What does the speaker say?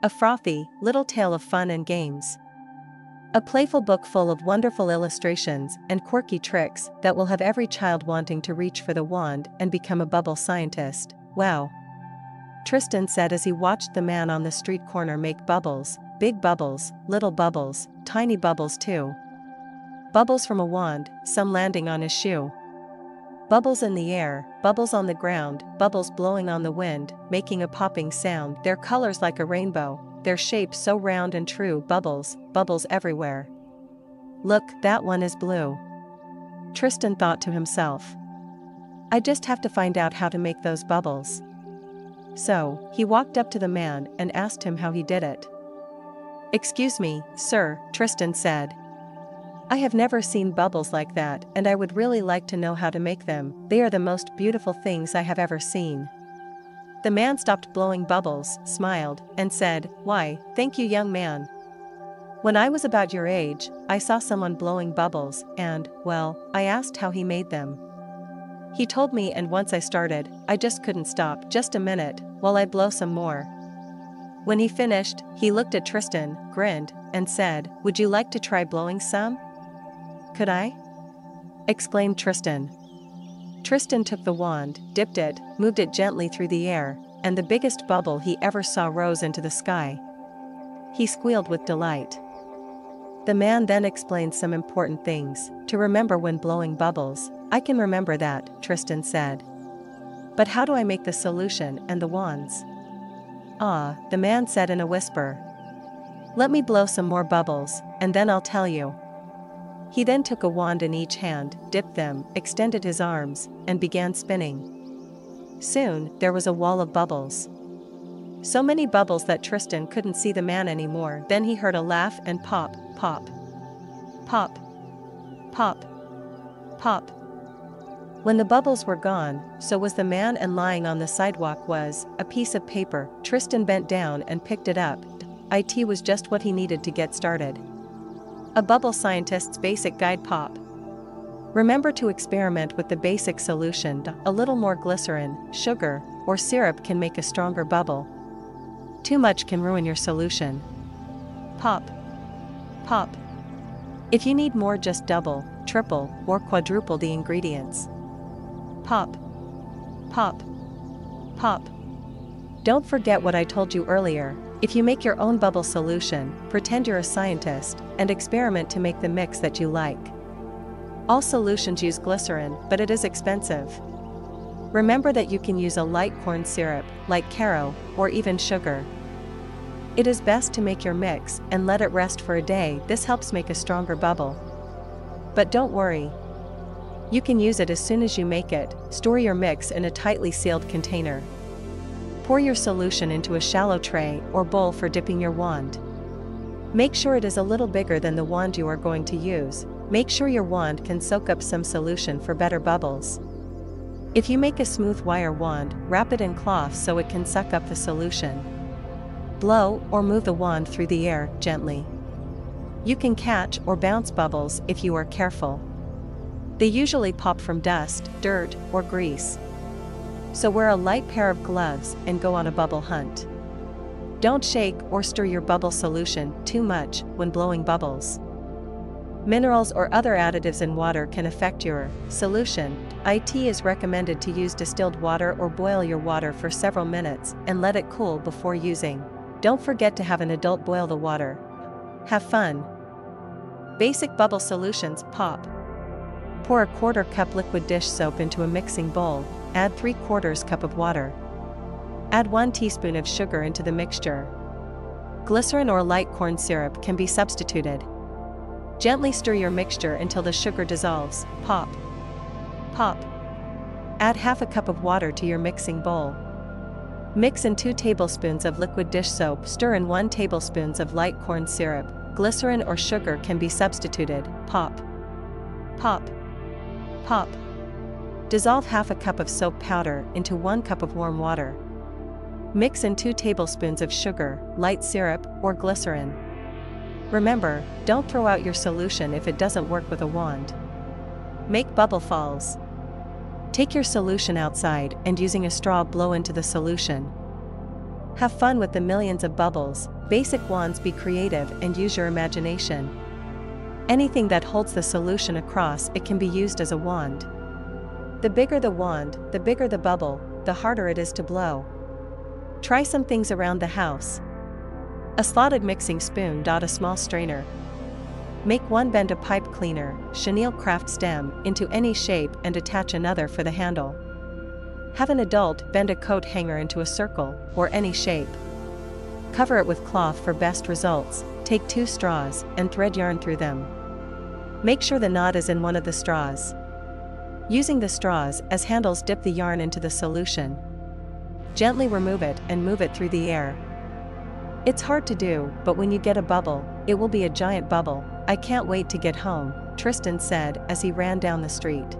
A frothy, little tale of fun and games. A playful book full of wonderful illustrations and quirky tricks that will have every child wanting to reach for the wand and become a bubble scientist. Wow! Tristan said as he watched the man on the street corner make bubbles, big bubbles, little bubbles, tiny bubbles too. Bubbles from a wand, some landing on his shoe. Bubbles in the air, bubbles on the ground, bubbles blowing on the wind, making a popping sound, their colors like a rainbow, their shape so round and true, bubbles, bubbles everywhere. Look, that one is blue. Tristan thought to himself. I just have to find out how to make those bubbles. So, he walked up to the man and asked him how he did it. Excuse me, sir, Tristan said. I have never seen bubbles like that, and I would really like to know how to make them. They are the most beautiful things I have ever seen. The man stopped blowing bubbles, smiled, and said, Why, thank you, young man. When I was about your age, I saw someone blowing bubbles, and, well, I asked how he made them. He told me, and once I started, I just couldn't stop. Just a minute, while I blow some more. When he finished, he looked at Tristan, grinned, and said, Would you like to try blowing some? Could I? Exclaimed Tristan. Tristan took the wand, dipped it, moved it gently through the air, and the biggest bubble he ever saw rose into the sky. He squealed with delight. The man then explained some important things to remember when blowing bubbles. I can remember that, Tristan said. But how do I make the solution and the wands? Ah, the man said in a whisper. Let me blow some more bubbles, and then I'll tell you. He then took a wand in each hand, dipped them, extended his arms, and began spinning. Soon, there was a wall of bubbles. So many bubbles that Tristan couldn't see the man anymore. Then he heard a laugh and pop, pop. Pop. Pop. Pop. When the bubbles were gone, so was the man, and lying on the sidewalk was a piece of paper. Tristan bent down and picked it up. It was just what he needed to get started. A bubble scientist's basic guide. Pop. Remember to experiment with the basic solution. A little more glycerin, sugar, or syrup can make a stronger bubble. Too much can ruin your solution. Pop. Pop. If you need more, just double, triple, or quadruple the ingredients. Pop. Pop. Pop. Don't forget what I told you earlier. If you make your own bubble solution, pretend you're a scientist, and experiment to make the mix that you like. All solutions use glycerin, but it is expensive. Remember that you can use a light corn syrup, like Caro, or even sugar. It is best to make your mix and let it rest for a day. This helps make a stronger bubble. But don't worry. You can use it as soon as you make it. Store your mix in a tightly sealed container. Pour your solution into a shallow tray or bowl for dipping your wand. Make sure it is a little bigger than the wand you are going to use. Make sure your wand can soak up some solution for better bubbles. If you make a smooth wire wand, wrap it in cloth so it can suck up the solution. Blow or move the wand through the air gently. You can catch or bounce bubbles if you are careful. They usually pop from dust, dirt, or grease. So wear a light pair of gloves and go on a bubble hunt. Don't shake or stir your bubble solution too much when blowing bubbles. Minerals or other additives in water can affect your solution. It is recommended to use distilled water or boil your water for several minutes and let it cool before using. Don't forget to have an adult boil the water. Have fun. Basic bubble solutions. Pop. Pour a 1/4 cup liquid dish soap into a mixing bowl. Add 3/4 cup of water. Add 1 teaspoon of sugar into the mixture. Glycerin or light corn syrup can be substituted. Gently stir your mixture until the sugar dissolves. Pop. Pop. Add 1/2 cup of water to your mixing bowl. Mix in 2 tablespoons of liquid dish soap. Stir in 1 tablespoon of light corn syrup. Glycerin or sugar can be substituted. Pop. Pop. Pop. Dissolve 1/2 cup of soap powder into 1 cup of warm water. Mix in 2 tablespoons of sugar, light syrup, or glycerin. Remember, don't throw out your solution if it doesn't work with a wand. Make bubble falls. Take your solution outside and using a straw blow into the solution. Have fun with the millions of bubbles. Basic wands. Be creative and use your imagination. Anything that holds the solution across it can be used as a wand. The bigger the wand, the bigger the bubble, the harder it is to blow. Try some things around the house. A slotted mixing spoon. A small strainer. Make one. Bend a pipe cleaner, chenille craft stem, into any shape and attach another for the handle. Have an adult bend a coat hanger into a circle, or any shape. Cover it with cloth for best results. Take 2 straws and thread yarn through them. Make sure the knot is in one of the straws. Using the straws as handles, dip the yarn into the solution. Gently remove it and move it through the air. It's hard to do, but when you get a bubble, it will be a giant bubble. I can't wait to get home, Tristan said as he ran down the street.